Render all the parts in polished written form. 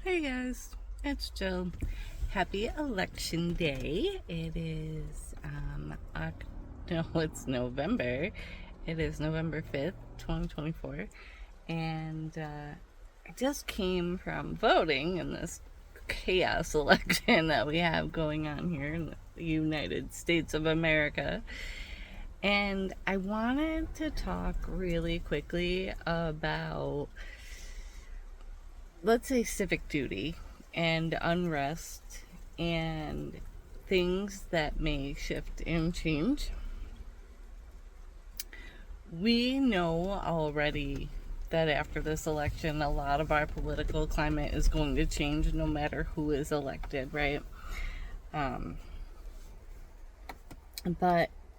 Hey guys, it's Jill. Happy Election Day. It is, no, it's November. It is November 5th, 2024. And I just came from voting in this chaos election that we have going on here in the United States of America. And I wanted to talk really quickly about, let's say, civic duty and unrest and things that may shift and change. We know already that after this election, a lot of our political climate is going to change no matter who is elected, right? But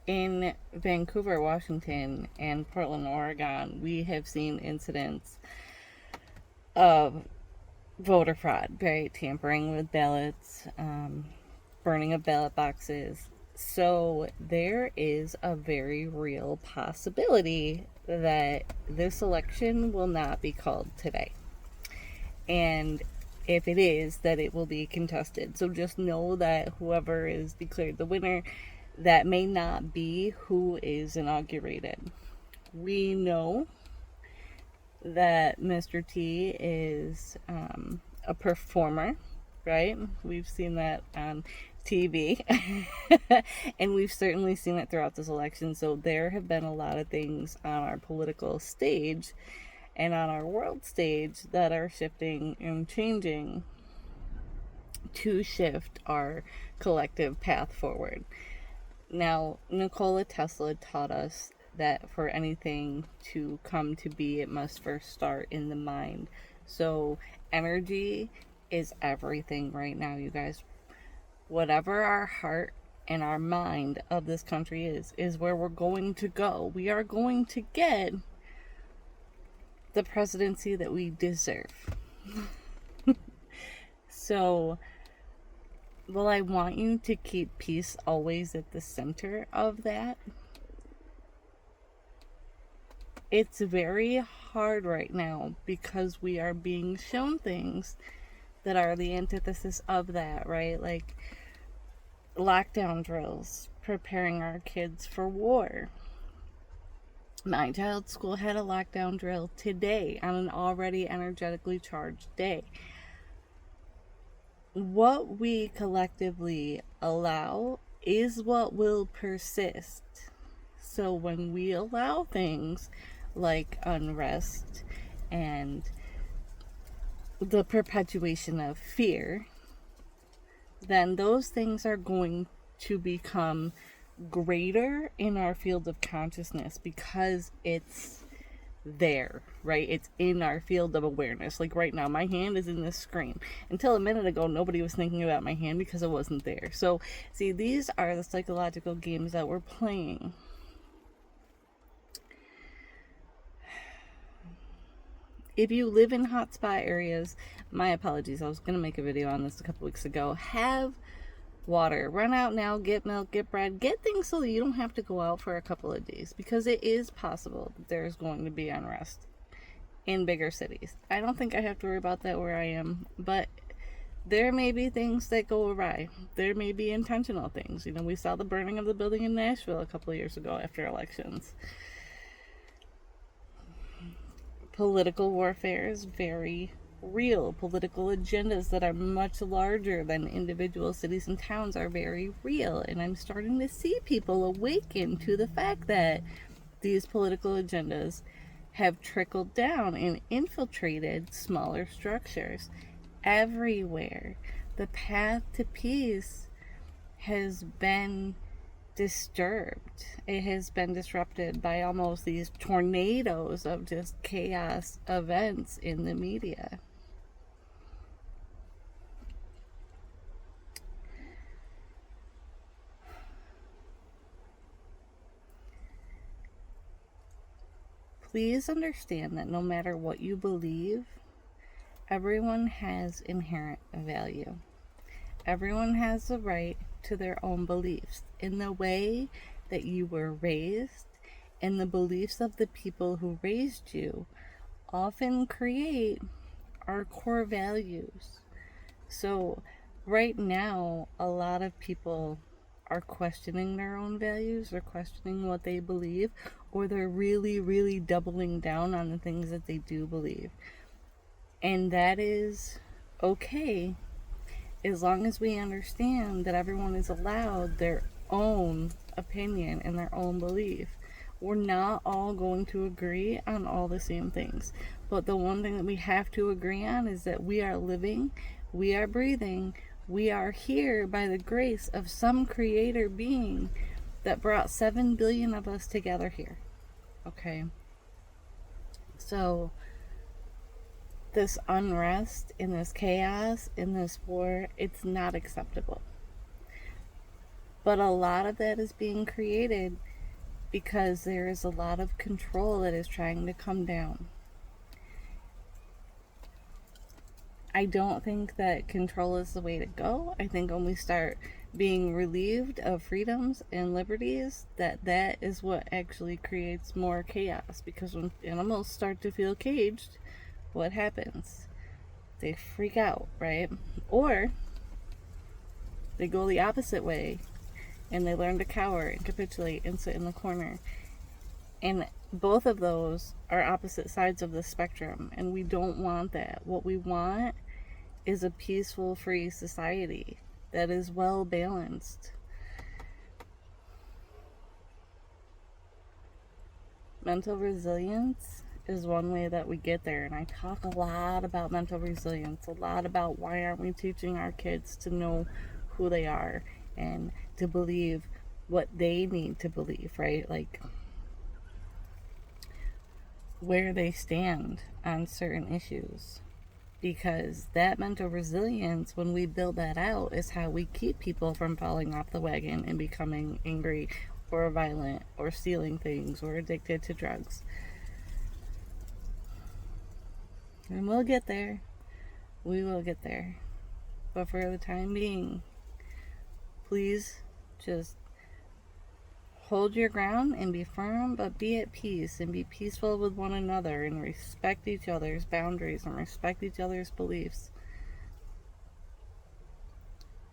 in Vancouver, Washington, and Portland, Oregon, we have seen incidents of voter fraud, right? Tampering with ballots, burning of ballot boxes. So there is a very real possibility that this election will not be called today. And if it is, that it will be contested. So just know that whoever is declared the winner, that may not be who is inaugurated. We know that Mr. T is a performer, right? We've seen that on TV, and we've certainly seen it throughout this election. So there have been a lot of things on our political stage and on our world stage that are shifting and changing to shift our collective path forward. Now, Nikola Tesla taught us that for anything to come to be, it must first start in the mind. So energy is everything right now, you guys. Whatever our heart and our mind of this country is where we're going to go. We are going to get the presidency that we deserve. So, well, I want you to keep peace always at the center of that. It's very hard right now because we are being shown things that are the antithesis of that, right? Like lockdown drills, preparing our kids for war. My child's school had a lockdown drill today on an already energetically charged day. What we collectively allow is what will persist. So when we allow things like unrest and the perpetuation of fear, then those things are going to become greater in our field of consciousness because it's there, right? It's in our field of awareness. Like right now, my hand is in this screen. Until a minute ago, nobody was thinking about my hand because it wasn't there. So, see, these are the psychological games that we're playing. If you live in hotspot areas, my apologies, I was going to make a video on this a couple weeks ago. Have water. Run out now, get milk, get bread, get things so that you don't have to go out for a couple of days, because it is possible that there's going to be unrest in bigger cities. I don't think I have to worry about that where I am, but there may be things that go awry. There may be intentional things. You know, we saw the burning of the building in Nashville a couple of years ago after elections. Political warfare is very real. Political agendas that are much larger than individual cities and towns are very real. And I'm starting to see people awaken to the fact that these political agendas have trickled down and infiltrated smaller structures everywhere. The path to peace has been disturbed. It has been disrupted by almost these tornadoes of just chaos events in the media. Please understand that no matter what you believe, everyone has inherent value. Everyone has the right to their own beliefs in the way that you were raised, and the beliefs of the people who raised you often create our core values. So right now, a lot of people are questioning their own values, they're questioning what they believe, or they're really, really doubling down on the things that they do believe. And that is okay, as long as we understand that everyone is allowed their own opinion and their own belief. We're not all going to agree on all the same things. But the one thing that we have to agree on is that we are living, we are breathing, we are here by the grace of some creator being that brought 7 billion of us together here. Okay? So, this unrest, in this chaos, in this war, it's not acceptable. But a lot of that is being created because there is a lot of control that is trying to come down. I don't think that control is the way to go. I think when we start being relieved of freedoms and liberties, that is what actually creates more chaos. Because when animals start to feel caged, what happens? They freak out, right? Or they go the opposite way and they learn to cower and capitulate and sit in the corner. And both of those are opposite sides of the spectrum, and we don't want that. What we want is a peaceful, free society that is well balanced. Mental resilience is one way that we get there, and I talk a lot about mental resilience, a lot about why aren't we teaching our kids to know who they are and to believe what they need to believe, right? Like where they stand on certain issues. Because that mental resilience, when we build that out, is how we keep people from falling off the wagon and becoming angry or violent or stealing things or addicted to drugs. And we'll get there. We will get there. But for the time being, please just hold your ground and be firm, but be at peace and be peaceful with one another and respect each other's boundaries and respect each other's beliefs.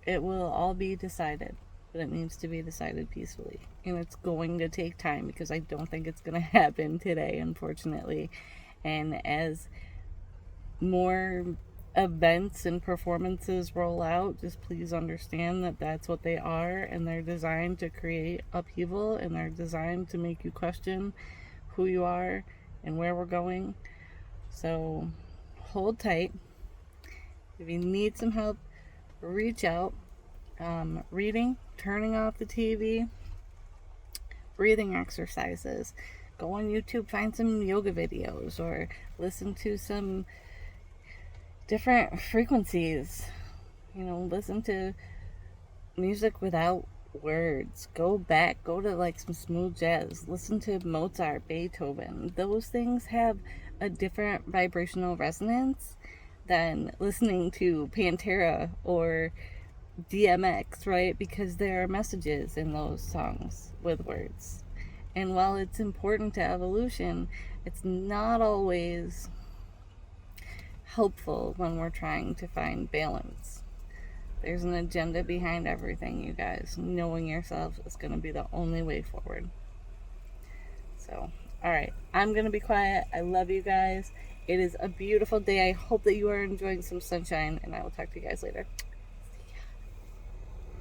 It will all be decided, but it needs to be decided peacefully. And it's going to take time because I don't think it's going to happen today, unfortunately. And as more events and performances roll out, just please understand that that's what they are, and they're designed to create upheaval, and they're designed to make you question who you are and where we're going. So hold tight. If you need some help, reach out. Reading, turning off the TV, breathing exercises, go on YouTube, find some yoga videos, or listen to some different frequencies. Listen to music without words. Go back, go to like some smooth jazz, listen to Mozart, Beethoven. Those things have a different vibrational resonance than listening to Pantera or DMX, right? Because there are messages in those songs with words. And while it's important to evolution, it's not always helpful when we're trying to find balance. There's an agenda behind everything, you guys. Knowing yourself is going to be the only way forward. So, alright, I'm going to be quiet. I love you guys. It is a beautiful day. I hope that you are enjoying some sunshine, and I will talk to you guys later.